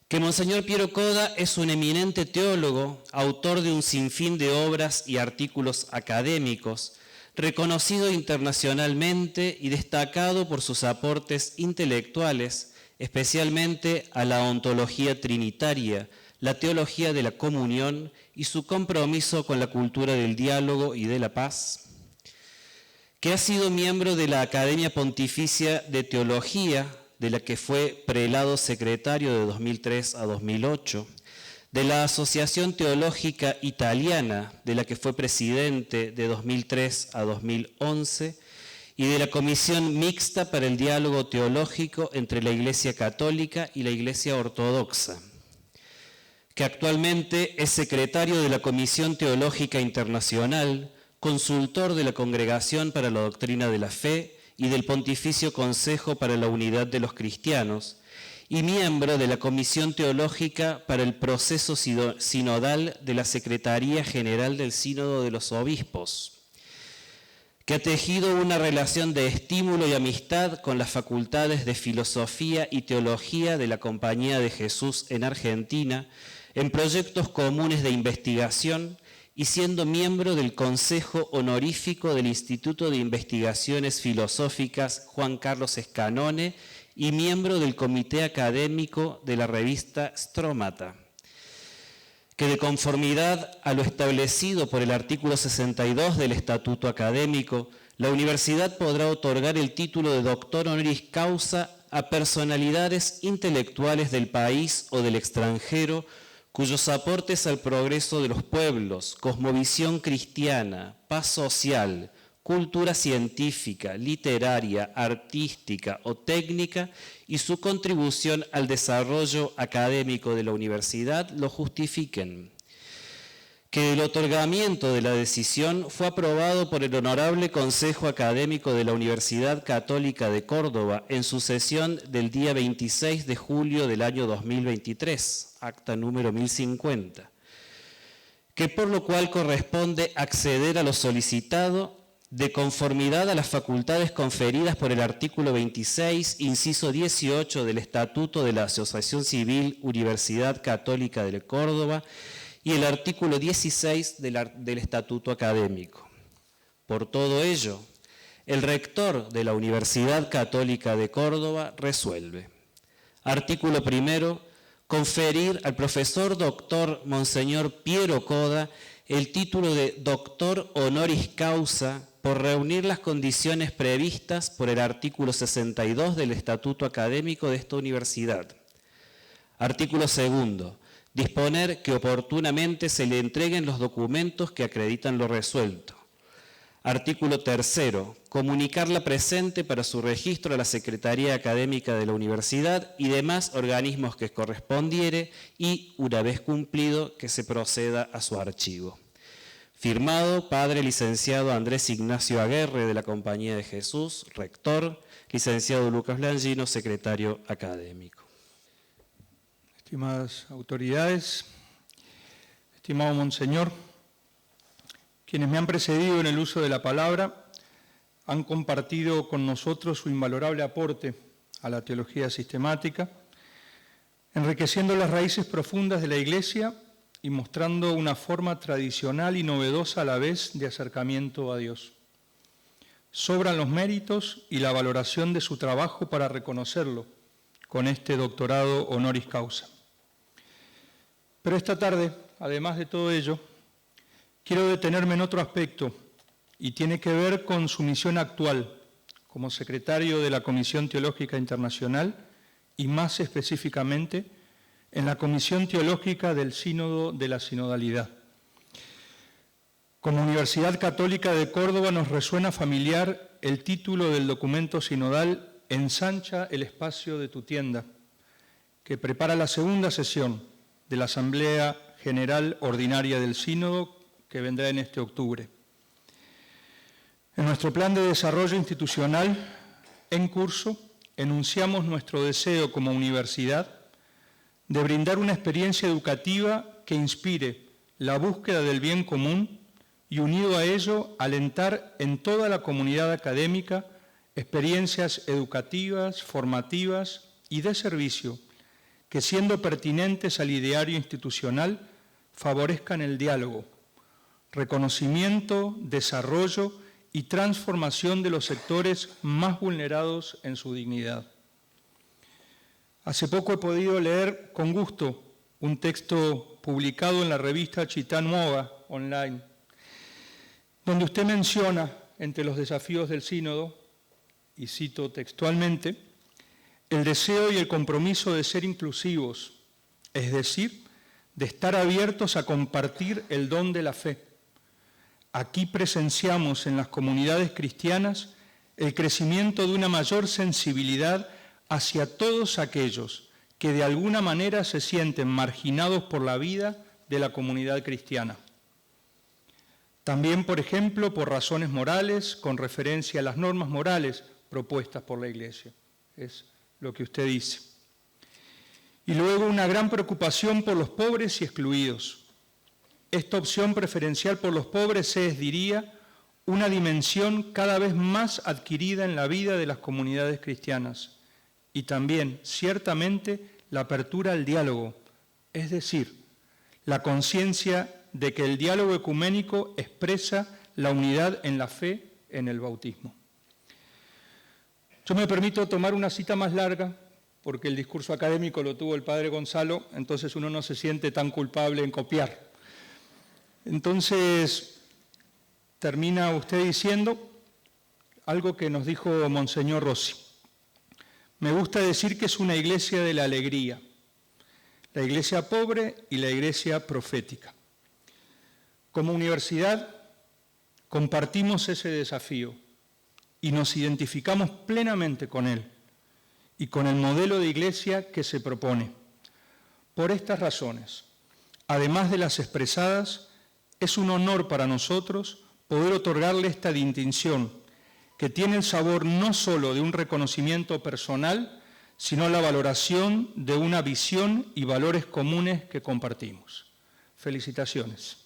que Monseñor Piero Coda es un eminente teólogo, autor de un sinfín de obras y artículos académicos, reconocido internacionalmente y destacado por sus aportes intelectuales, especialmente a la ontología trinitaria, la teología de la comunión y su compromiso con la cultura del diálogo y de la paz, que ha sido miembro de la Academia Pontificia de Teología, de la que fue prelado secretario de 2003 a 2008, de la Asociación Teológica Italiana, de la que fue presidente de 2003 a 2011, y de la Comisión Mixta para el Diálogo Teológico entre la Iglesia Católica y la Iglesia Ortodoxa, que actualmente es secretario de la Comisión Teológica Internacional, consultor de la Congregación para la Doctrina de la Fe y del Pontificio Consejo para la Unidad de los Cristianos, y miembro de la Comisión Teológica para el Proceso Sinodal de la Secretaría General del Sínodo de los Obispos, que ha tejido una relación de estímulo y amistad con las facultades de Filosofía y Teología de la Compañía de Jesús en Argentina, en proyectos comunes de investigación, y siendo miembro del Consejo Honorífico del Instituto de Investigaciones Filosóficas Juan Carlos Escanone y miembro del Comité Académico de la revista Stromata, que de conformidad a lo establecido por el artículo 62 del Estatuto Académico, la universidad podrá otorgar el título de doctor honoris causa a personalidades intelectuales del país o del extranjero cuyos aportes al progreso de los pueblos, cosmovisión cristiana, paz social, cultura científica, literaria, artística o técnica y su contribución al desarrollo académico de la universidad lo justifiquen. Que el otorgamiento de la decisión fue aprobado por el Honorable Consejo Académico de la Universidad Católica de Córdoba en su sesión del día 26 de julio del año 2023, acta número 1050, que por lo cual corresponde acceder a lo solicitado de conformidad a las facultades conferidas por el artículo 26, inciso 18 del Estatuto de la Asociación Civil Universidad Católica de Córdoba y el artículo 16 del Estatuto Académico. Por todo ello, el rector de la Universidad Católica de Córdoba resuelve. Artículo primero, conferir al profesor doctor Monseñor Piero Coda el título de doctor honoris causa por reunir las condiciones previstas por el artículo 62 del Estatuto Académico de esta universidad. Artículo segundo, disponer que oportunamente se le entreguen los documentos que acreditan lo resuelto. Artículo tercero, comunicar la presente para su registro a la Secretaría Académica de la Universidad y demás organismos que correspondiere y, una vez cumplido, que se proceda a su archivo. Firmado, Padre Licenciado Andrés Ignacio Aguerre de la Compañía de Jesús, rector, licenciado Lucas Langino, secretario académico. Estimadas autoridades, estimado Monseñor, quienes me han precedido en el uso de la palabra han compartido con nosotros su invalorable aporte a la teología sistemática, enriqueciendo las raíces profundas de la Iglesia y mostrando una forma tradicional y novedosa a la vez de acercamiento a Dios. Sobran los méritos y la valoración de su trabajo para reconocerlo con este doctorado honoris causa. Pero esta tarde, además de todo ello, quiero detenerme en otro aspecto y tiene que ver con su misión actual como secretario de la Comisión Teológica Internacional y más específicamente en la Comisión Teológica del Sínodo de la Sinodalidad. Como Universidad Católica de Córdoba nos resuena familiar el título del documento sinodal Ensancha el espacio de tu tienda, que prepara la segunda sesión de la Asamblea General Ordinaria del Sínodo que vendrá en este octubre. En nuestro plan de desarrollo institucional en curso enunciamos nuestro deseo como universidad de brindar una experiencia educativa que inspire la búsqueda del bien común y, unido a ello, alentar en toda la comunidad académica experiencias educativas, formativas y de servicio que, siendo pertinentes al ideario institucional, favorezcan el diálogo, reconocimiento, desarrollo y transformación de los sectores más vulnerados en su dignidad. Hace poco he podido leer con gusto un texto publicado en la revista Città Nuova online, donde usted menciona entre los desafíos del sínodo, y cito textualmente, el deseo y el compromiso de ser inclusivos, es decir, de estar abiertos a compartir el don de la fe. Aquí presenciamos en las comunidades cristianas el crecimiento de una mayor sensibilidad hacia todos aquellos que de alguna manera se sienten marginados por la vida de la comunidad cristiana. También, por ejemplo, por razones morales, con referencia a las normas morales propuestas por la Iglesia. Es lo que usted dice. Y luego una gran preocupación por los pobres y excluidos. Esta opción preferencial por los pobres es, diría, una dimensión cada vez más adquirida en la vida de las comunidades cristianas. Y también, ciertamente, la apertura al diálogo, es decir, la conciencia de que el diálogo ecuménico expresa la unidad en la fe en el bautismo. Yo me permito tomar una cita más larga, porque el discurso académico lo tuvo el padre Gonzalo, entonces uno no se siente tan culpable en copiar. Entonces, termina usted diciendo algo que nos dijo Monseñor Rossi. Me gusta decir que es una iglesia de la alegría, la iglesia pobre y la iglesia profética. Como universidad compartimos ese desafío y nos identificamos plenamente con él y con el modelo de iglesia que se propone. Por estas razones, además de las expresadas, es un honor para nosotros poder otorgarle esta distinción que tiene el sabor no solo de un reconocimiento personal, sino la valoración de una visión y valores comunes que compartimos. Felicitaciones.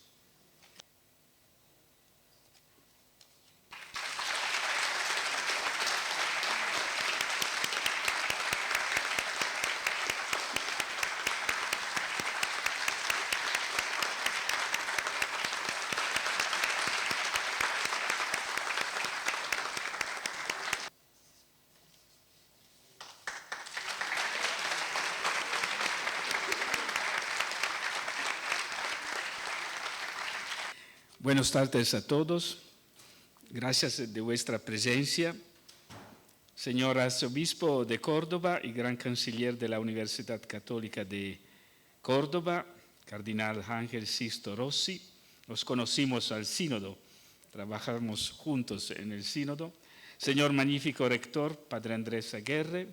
Buenas tardes a todos. Gracias de vuestra presencia. Señor Arzobispo de Córdoba y Gran Canciller de la Universidad Católica de Córdoba, Cardinal Ángel Sisto Rossi, nos conocimos al sínodo, trabajamos juntos en el sínodo. Señor Magnífico Rector, Padre Andrés Aguirre,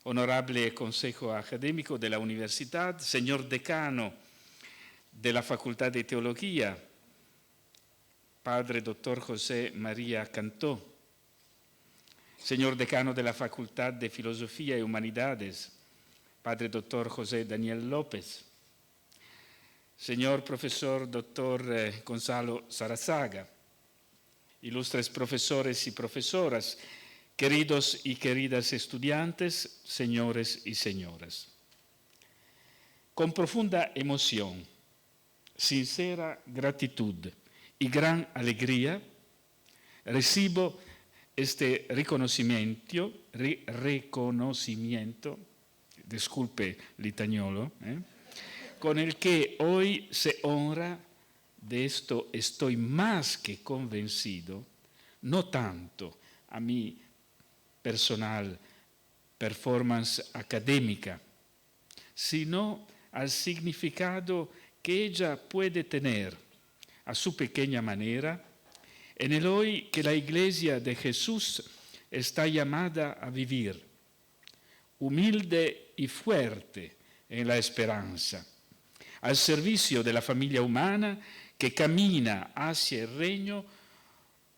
Honorable Consejo Académico de la Universidad, Señor Decano de la Facultad de Teología, Padre Dr. José María Cantó, señor decano de la Facultad de Filosofía y Humanidades, padre doctor José Daniel López, señor profesor doctor Gonzalo Sarazaga, ilustres profesores y profesoras, queridos y queridas estudiantes, señores y señoras. Con profunda emoción, sincera gratitud y gran alegría, recibo este reconocimiento, disculpe l'itagnolo, con el que hoy se honra, de esto estoy más que convencido, no tanto a mi personal performance académica, sino al significado que ella puede tener a su pequeña manera en el hoy que la Iglesia de Jesús está llamada a vivir, humilde y fuerte en la esperanza, al servicio de la familia humana que camina hacia el reino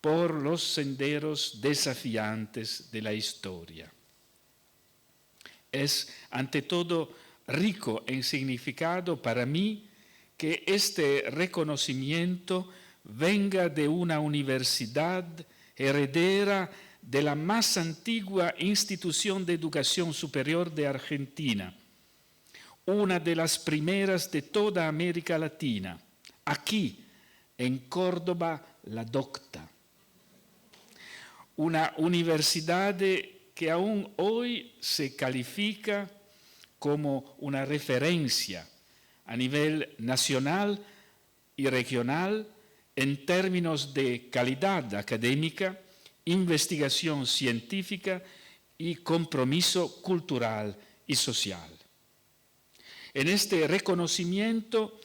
por los senderos desafiantes de la historia. Es, ante todo, rico en significado para mí que este reconocimiento venga de una universidad heredera de la más antigua institución de educación superior de Argentina, una de las primeras de toda América Latina, aquí, en Córdoba, la Docta. Una universidad que aún hoy se califica como una referencia a nivel nacional y regional en términos de calidad académica, investigación científica y compromiso cultural y social. En este reconocimiento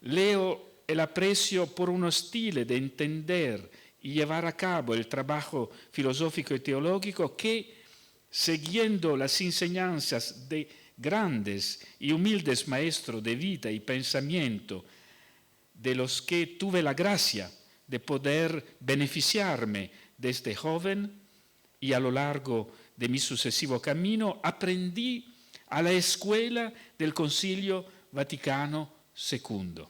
leo el aprecio por un estilo de entender y llevar a cabo el trabajo filosófico y teológico que, siguiendo las enseñanzas de grandes y humildes maestros de vida y pensamiento, de los que tuve la gracia de poder beneficiarme desde joven y a lo largo de mi sucesivo camino, aprendí a la escuela del Concilio Vaticano II,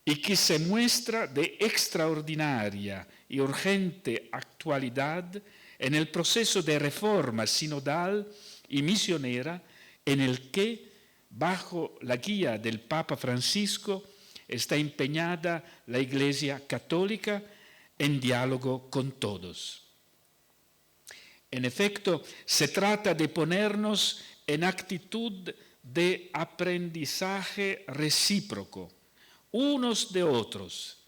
y que se muestra de extraordinaria y urgente actualidad en el proceso de reforma sinodal y misionera en el que, bajo la guía del Papa Francisco, está empeñada la Iglesia Católica en diálogo con todos. En efecto, se trata de ponernos en actitud de aprendizaje recíproco, unos de otros,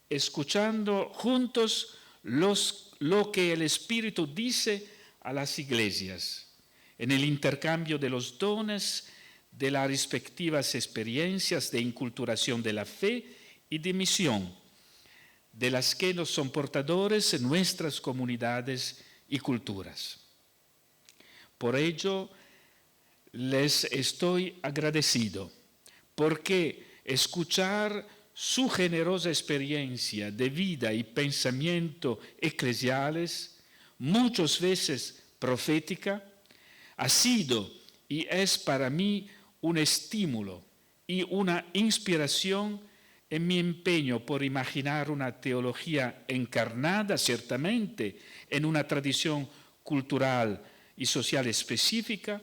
escuchando juntos lo que el Espíritu dice a las iglesias, en el intercambio de los dones, de las respectivas experiencias de inculturación de la fe y de misión, de las que nos son portadores en nuestras comunidades y culturas. Por ello, les estoy agradecido, porque escuchar su generosa experiencia de vida y pensamiento eclesiales, muchas veces profética, ha sido y es para mí un estímulo y una inspiración en mi empeño por imaginar una teología encarnada, ciertamente, en una tradición cultural y social específica,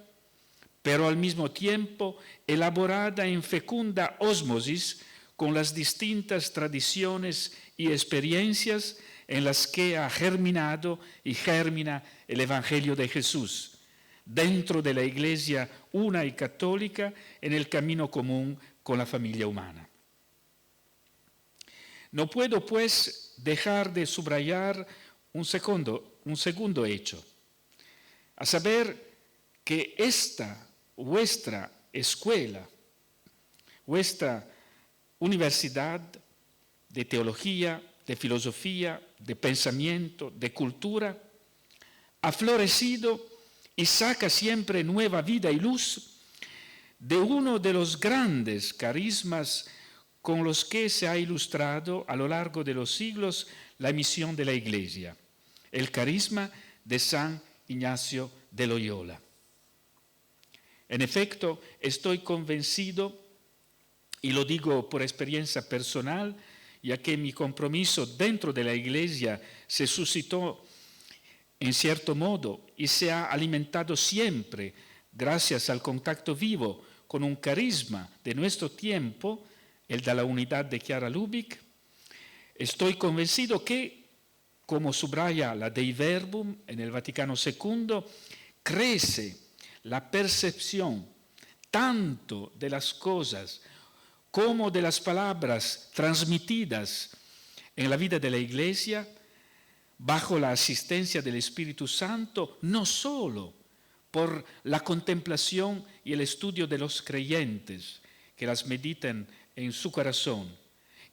pero al mismo tiempo elaborada en fecunda ósmosis con las distintas tradiciones y experiencias en las que ha germinado y germina el Evangelio de Jesús, dentro de la Iglesia una y católica en el camino común con la familia humana. No puedo, pues, dejar de subrayar un segundo hecho, a saber que esta vuestra escuela, vuestra universidad de teología, de filosofía, de pensamiento, de cultura, ha florecido y saca siempre nueva vida y luz de uno de los grandes carismas con los que se ha ilustrado a lo largo de los siglos la misión de la Iglesia, el carisma de San Ignacio de Loyola. En efecto, estoy convencido, y lo digo por experiencia personal, ya que mi compromiso dentro de la Iglesia se suscitó en cierto modo y se ha alimentado siempre gracias al contacto vivo con un carisma de nuestro tiempo, el de la unidad de Chiara Lubich. Estoy convencido que, como subraya la Dei Verbum en el Vaticano II, crece la percepción tanto de las cosas como de las palabras transmitidas en la vida de la Iglesia bajo la asistencia del Espíritu Santo, no solo por la contemplación y el estudio de los creyentes que las meditan en su corazón,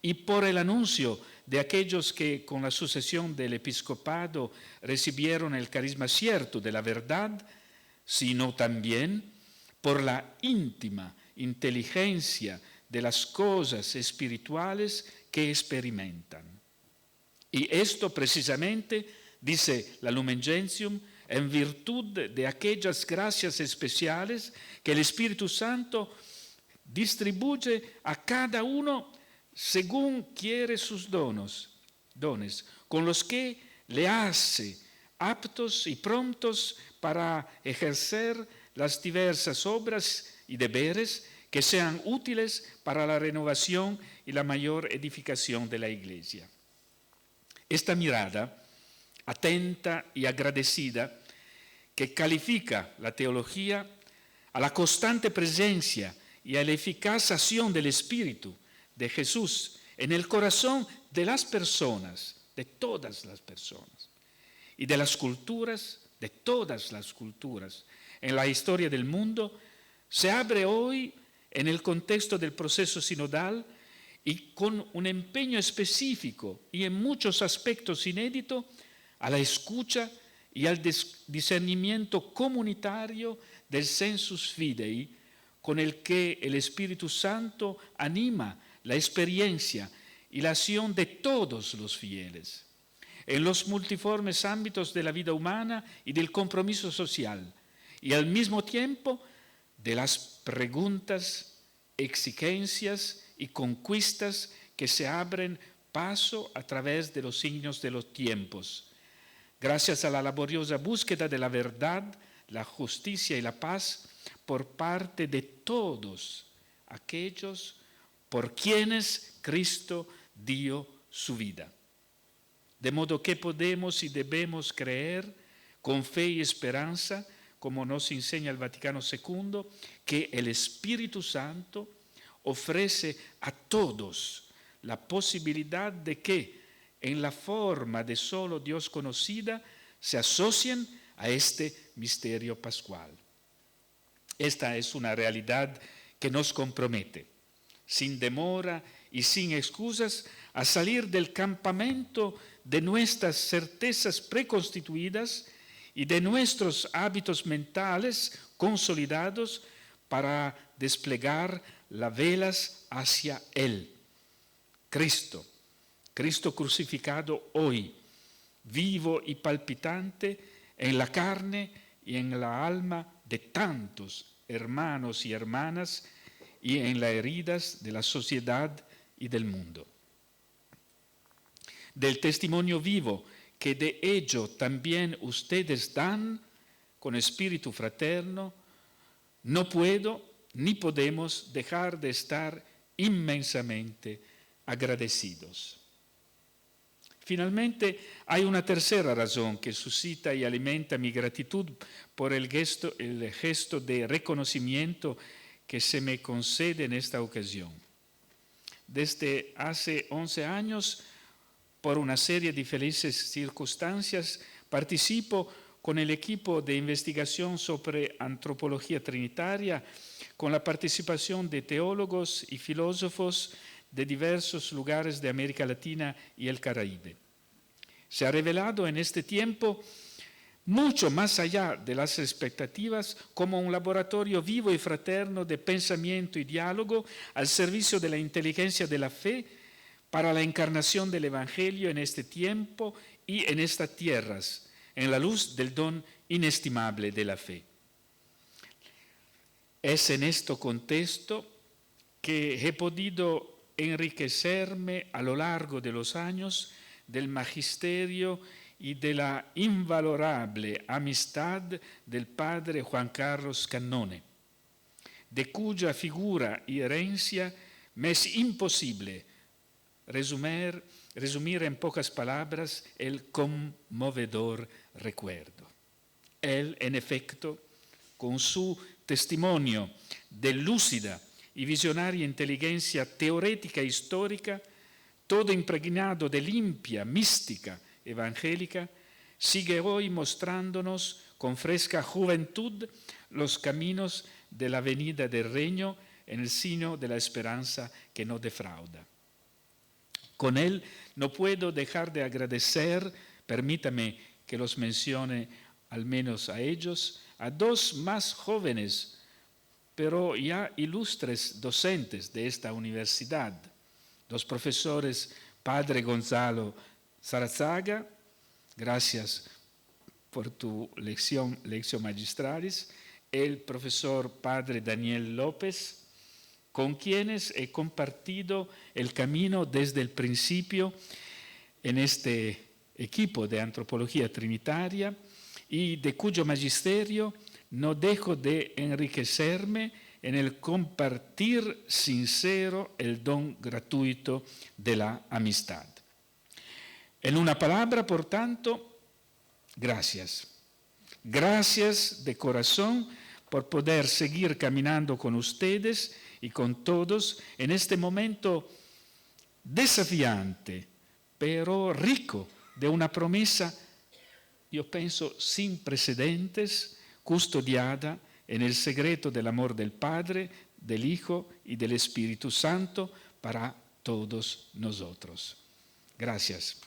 y por el anuncio de aquellos que con la sucesión del episcopado recibieron el carisma cierto de la verdad, sino también por la íntima inteligencia de las cosas espirituales que experimentan. Y esto precisamente, dice la Lumen Gentium, en virtud de aquellas gracias especiales que el Espíritu Santo distribuye a cada uno según quiere sus dones, con los que le hace aptos y prontos para ejercer las diversas obras y deberes que sean útiles para la renovación y la mayor edificación de la Iglesia. Esta mirada atenta y agradecida que califica la teología a la constante presencia y a la eficaz acción del Espíritu de Jesús en el corazón de las personas, de todas las personas, y de las culturas, de todas las culturas, en la historia del mundo, se abre hoy en el contexto del proceso sinodal y con un empeño específico y en muchos aspectos inédito a la escucha y al discernimiento comunitario del sensus fidei, con el que el Espíritu Santo anima la experiencia y la acción de todos los fieles, en los multiformes ámbitos de la vida humana y del compromiso social, y al mismo tiempo de las preguntas, exigencias y conquistas que se abren paso a través de los signos de los tiempos. Gracias a la laboriosa búsqueda de la verdad, la justicia y la paz por parte de todos aquellos por quienes Cristo dio su vida. De modo que podemos y debemos creer con fe y esperanza, como nos enseña el Vaticano II, que el Espíritu Santo ofrece a todos la posibilidad de que, en la forma de solo Dios conocida, se asocien a este misterio pascual. Esta es una realidad que nos compromete, sin demora y sin excusas, a salir del campamento de nuestras certezas preconstituidas y de nuestros hábitos mentales consolidados para desplegar las velas hacia Él, Cristo crucificado hoy, vivo y palpitante en la carne y en la alma de tantos hermanos y hermanas y en las heridas de la sociedad y del mundo. Del testimonio vivo que de ello también ustedes dan con espíritu fraterno, no puedo ni podemos dejar de estar inmensamente agradecidos. Finalmente, hay una tercera razón que suscita y alimenta mi gratitud por el gesto de reconocimiento que se me concede en esta ocasión. Desde hace 11 años, por una serie de felices circunstancias, participo con el equipo de investigación sobre antropología trinitaria, con la participación de teólogos y filósofos de diversos lugares de América Latina y el Caribe. Se ha revelado en este tiempo, mucho más allá de las expectativas, como un laboratorio vivo y fraterno de pensamiento y diálogo al servicio de la inteligencia de la fe para la encarnación del Evangelio en este tiempo y en estas tierras, en la luz del don inestimable de la fe. Es en este contexto que he podido enriquecerme a lo largo de los años del magisterio y de la invalorable amistad del padre Juan Carlos Cannone, de cuya figura y herencia me es imposible resumir en pocas palabras el conmovedor recuerdo. Él, en efecto, con su testimonio de lúcida y visionaria inteligencia teórica e histórica, todo impregnado de limpia mística evangélica, sigue hoy mostrándonos con fresca juventud los caminos de la venida del reino en el seno de la esperanza que no defrauda. Con él no puedo dejar de agradecer, permítame que los mencione al menos a ellos, a dos más jóvenes, pero ya ilustres docentes de esta universidad, los profesores Padre Gonzalo Sarazaga, gracias por tu lección magistralis, el profesor Padre Daniel López, con quienes he compartido el camino desde el principio en este equipo de antropología trinitaria y de cuyo magisterio no dejo de enriquecerme en el compartir sincero el don gratuito de la amistad. En una palabra, por tanto, gracias. Gracias de corazón por poder seguir caminando con ustedes y con todos en este momento desafiante, pero rico de una promesa, yo pienso, sin precedentes, custodiada en el secreto del amor del Padre, del Hijo y del Espíritu Santo para todos nosotros. Gracias.